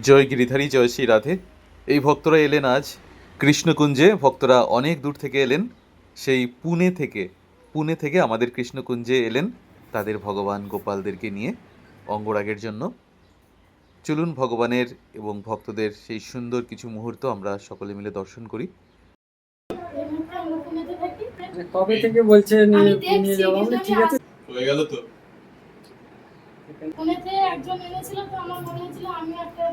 জয় গিরিধারী, জয় শ্রী রাধে। এই ভক্তরা এলেন আজ কৃষ্ণকুঞ্জে। ভক্তরা অনেক দূর থেকে এলেন, সেই পুনে থেকে আমাদের কৃষ্ণকুঞ্জে এলেন তাদের ভগবান গোপালদেরকে নিয়ে অঙ্গরাগের জন্য। চলুন ভগবানের এবং ভক্তদের সেই সুন্দর কিছু মুহূর্ত আমরা সকলে মিলে দর্শন করি। কবে থেকে বলছে নিয়ে যাবো আমরা, ঠিক আছে হয়ে গেল তো। পুনেতে একজন এনেছিল, তো আমার মনে হচ্ছিল আমি একটা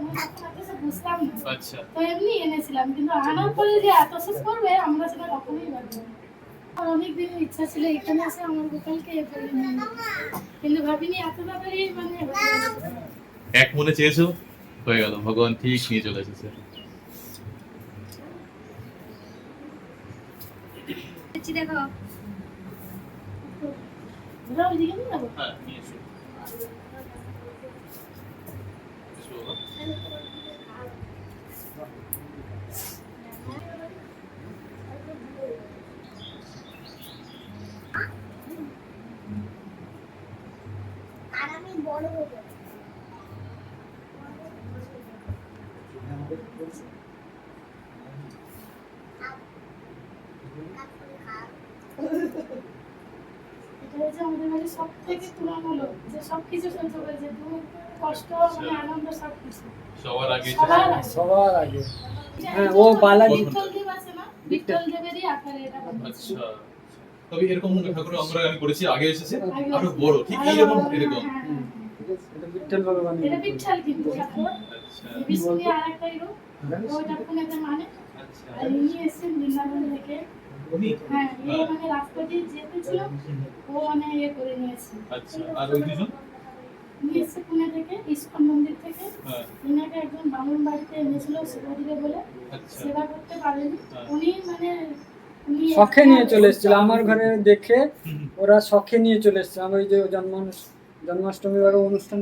বুঝতাম না, আচ্ছা, তো এমনি এনেছিলাম, কিন্তু আনার পরে যে এত শেষ করবে আমরা সেটা কখনোই ভাবিনি। আমার অনেক দিনের ইচ্ছা ছিল এখানে এসে আমার গোপালকে এ করে নিয়ে যেতে। কিন্তু ভাবিনি এত তাড়াতাড়ি মানে এক মনে চেয়েছো, হয়ে গেল, ভগবান ঠিক নিয়ে চলে এসেছে। দেখো ওরা ওইদিকে নিয়ে যাবো। হ্যাঁ, নিয়ে এসো। আর আমি বড় হব। এটা হচ্ছে আমাদের বাড়ির সব থেকে তুলনামূলক যে সবকিছু সহ্য করেছে, দুঃখ কষ্ট মানে আনন্দ সবকিছু সবার আগে সবার আগে। হ্যাঁ, ও বালাজি বিঠ্ঠল দেব আছে না, বিঠ্ঠল দেবেরই আকারে এটা বানানো। আচ্ছা, তবে এরকম ঠাকুর আমরা আমি করেছি, আগে এসেছে আগে আরো বড়, ঠিক এইরকম এরকম। হ্যাঁ, হ্যাঁ, এটা বিঠ্ঠল ভগবান। এটা বিঠ্ঠল কিন্তু ঠাকুর আচ্ছা বিষ্ণু আরেকটা রূপ, ওইটা পুনেতে মানে। আচ্ছা, আর ইনি এসেছেন বৃন্দাবন থেকে। উনি হ্যাঁ, এই মানে রাস্তা দিয়ে যেতে ছিল, ও মানে ইয়ে করে নিয়েছে। আচ্ছা, আর ওই দুজন উনি এসেছে পুনে থেকে, ইস্কন মন্দির থেকে। হ্যাঁ, ইনাকে একজন বামুন বাড়িতে এনেছিল সেবা দিবে বলে, আচ্ছা, সেবা করতে পারেনি হ্যাঁ। উনি, মানে উনি শখে নিয়ে চলে এসেছিল আমার ঘরে দেখে, হুম, ওরা শখে নিয়ে চলে এসেছিল। আমি ওই যে জন্মাষ্টমীর আরো অনুষ্ঠান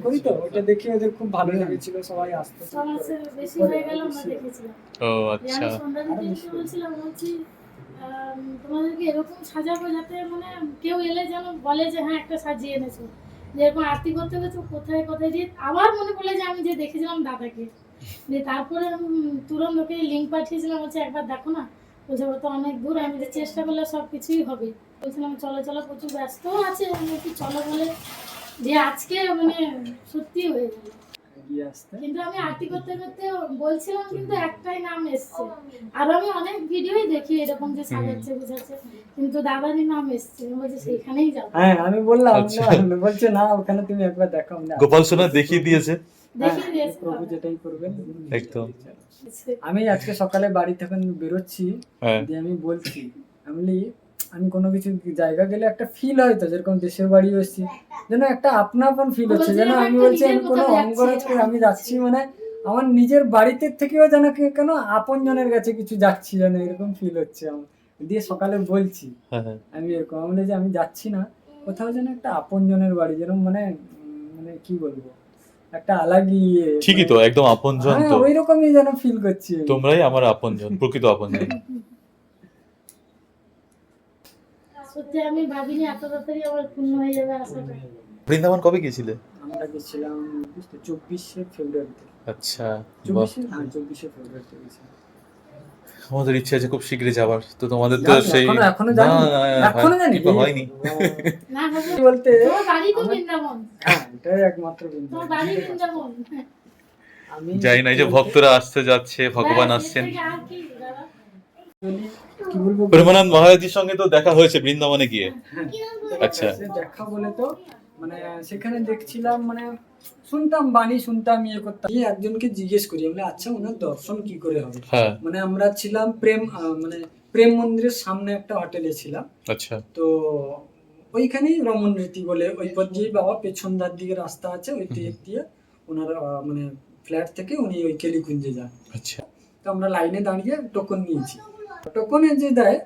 করি তো, ওটা দেখে ওদের খুব ভালো লেগেছিল, সবাই আসতো। 6 মাসের বেশি হয়ে গেল আমরা দেখেছিলাম। ও যে আচ্ছা, আমি সন্ধ্যা দিতে এসে বলছিলাম, বলছি তোমাদেরকে এরকম সাজাবো যাতে মানে কেউ এলে যেন বলে যে হ্যাঁ একটা সাজিয়ে এনেছো। যেরকম আরতি করতে গেছো কোথায় কোথায় দিয়ে আবার মনে পড়লে যে আমি যে দেখেছিলাম দাদাকে, দিয়ে তারপরে তুরন্ত ওকে লিঙ্ক পাঠিয়েছিলাম, বলছে একবার দেখো না। বলছে ও তো অনেক দূর, আমি যে চেষ্টা করলে সব কিছুই হবে। বলছিলাম চলো চলো, প্রচুর ব্যস্ত আছে, আমি একটু চলো বলে যে আজকে মানে সত্যি হয়ে গেল। এগিয়ে আসতে কিন্তু আমি আরতি করতে করতে বলছিলাম, কিন্তু একটাই নাম এসছে। আর আমি অনেক ভিডিওই দেখি এরকম যে সাজাচ্ছে বুঝাচ্ছে, কিন্তু দাদারই নাম এসছে, বলছে সেইখানেই যাবো। হ্যাঁ, আমি বললাম আচ্ছা। না, বলছে না ওখানে তুমি একবার দেখো। গোপাল সোনা দেখিয়ে দিয়েছে দেখিয়ে দিয়েছে প্রভু যেটাই করবেন একদম। আমি আজকে সকালে বাড়ি থেকে বেরোচ্ছি, হ্যাঁ, দিয়ে আমি বলছি, আমি কোনো কিছু জায়গা গেলে একটা ফিল হয় তো, যেরকম দেশের বাড়ি এসেছি, যেন একটা আপন ফিল হচ্ছে, যেন আমি বলছি আমি কোনো অঙ্গরাজ করে আমি যাচ্ছি, মানে আমার নিজের বাড়িতে থেকেও যেন কেন আপন জনের কাছে কিছু যাচ্ছি, যেন এরকম ফিল হচ্ছে আমার। দিয়ে সকালে বলছি হ্যাঁ, হ্যাঁ, আমি এরকম, আমি যে আমি যাচ্ছি না কোথাও, যেন একটা আপন জনের বাড়ি, যেরকম মানে মানে কি বলবো, একটা আলাগি ঠিকই তো, একদম আপনজন হ্যাঁ, তো। ওই রকমই যেন ফিল করছি আমি। তোমরাই আমার আপনজন, প্রকৃত আপনজন। সত্যি আমি ভাবিনি এত তাড়াতাড়ি আমার পূর্ণ হয়ে যাবে আশাটা। বৃন্দাবন কবে গিয়েছিলে? আমরা গেছিলাম 24শে ফেব্রুয়ারিতে। আচ্ছা, বাহ। 24শে ফেব্রুয়ারিতে গেছিলাম। আমাদের ইচ্ছে আছে খুব শীঘ্রই যাবার, তো তোমাদের তো সেই এখনো জানি, এখনো জানি না, হয়নি। না হবে কি বলতে, তোমার বাড়ি তো বৃন্দাবন, হ্যাঁ এটাই একমাত্র তোমার বাড়ি বৃন্দাবন। আমি যাই না, এই যে ভক্তরা আসতে যাচ্ছে, ভগবান ব্যাস, এর আসছেন। থেকে আর কি দাদা? কি বলবো, প্রেমানন্দ মহারাজের সঙ্গে তো দেখা হয়েছে বৃন্দাবনে গিয়ে। আচ্ছা, দেখা বলে তো মানে সেখানে দেখছিলাম, মানে শুনতাম বাণী, শুনতাম, ইয়ে করতাম। এই একজনকে জিজ্ঞেস করি, আমি আচ্ছা ওনার দর্শন কি করে হবে। হ্যাঁ, মানে আমরা ছিলাম মানে প্রেম মন্দিরের সামনে একটা হোটেলে ছিলাম, আচ্ছা, তো ওইখানেই রমন রীতি বলে ওই পথ দিয়ে বাবা পেছনদার দিকে রাস্তা আছে, ওই দিক দিয়ে ওনার মানে ফ্ল্যাট থেকে উনি ওই কেলিকুঞ্জে যান। আচ্ছা, তো আমরা লাইনে দাঁড়িয়ে টোকন নিয়েছি। টোকনে যে দেয়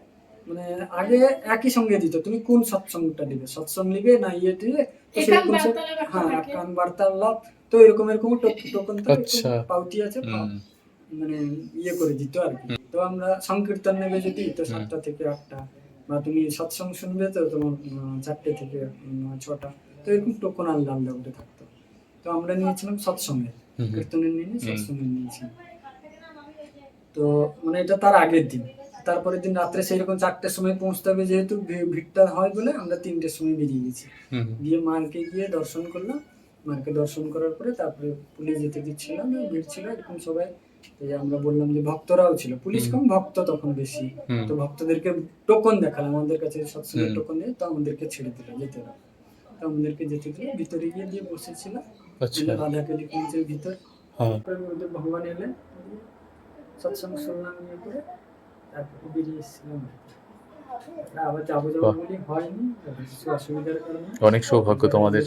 মানে আগে একই সঙ্গে দিত, তুমি কোন সৎসঙ্গটা নিবে, সৎসঙ্গ নিবে না ইয়ে দিবে, তো একান সেরকম বার্তালাপ একটা হ্যাঁ থাকে। কান বার্তালাপ, তো এরকম টোকন তো আচ্ছা। পাউটি আছে, হুম, মানে ইয়ে করে দিত আর কি। তো আমরা সংকীর্তন নেবে যদি তো 7টা থেকে 8টা, বা তুমি সৎসঙ্গ শুনবে তো তোমার 4টে থেকে 6টা, তো এরকম টোকন আলাদা আলাদা করে থাকতো। তো আমরা নিয়েছিলাম সৎসঙ্গে। হুম। কীর্তনের নিয়ে হুম। সৎসঙ্গের নিয়েছি। তো মানে এটা তার আগের দিন। তারপরের দিন রাত্রে সেইরকম 4টের সময় পৌঁছতে হবে, যেহেতু ভিড়টা হয় বলে আমরা 3টের সময় বেরিয়ে গেছি। হুম। গিয়ে মাকে গিয়ে দর্শন করলাম। মাকে দর্শন করার পরে তারপরে পুলিশ যেতে দিচ্ছিল না, ভিড় ছিল এরকম সবাই। তো আমরা বললাম যে ভক্তরাও ছিল, পুলিশ কম ভক্ত তখন বেশি। হুম। তো ভক্তদেরকে টোকন দেখালাম, আমাদের কাছে সৎসঙ্গের হুম। টোকন দিয়ে, তো আমাদেরকে ছেড়ে দিল, যেতে হলো। তো আমাদেরকে যেতে দিল, ভিতরে গিয়ে দিয়ে বসেছিলাম আচ্ছা। মানে রাধাকালী কুঞ্জের ভিতর। হ্যাঁ। তারপরে ওদের ভগবান এলেন, দিয়ে সৎসঙ্গ শুনলাম, ইয়ে করে তারপরে বেরিয়ে এসেছিলাম। আবার যাবো বাহ। বলে হয়নি, কিছু অসুবিধার কারণে। অনেক সৌভাগ্য তোমাদের।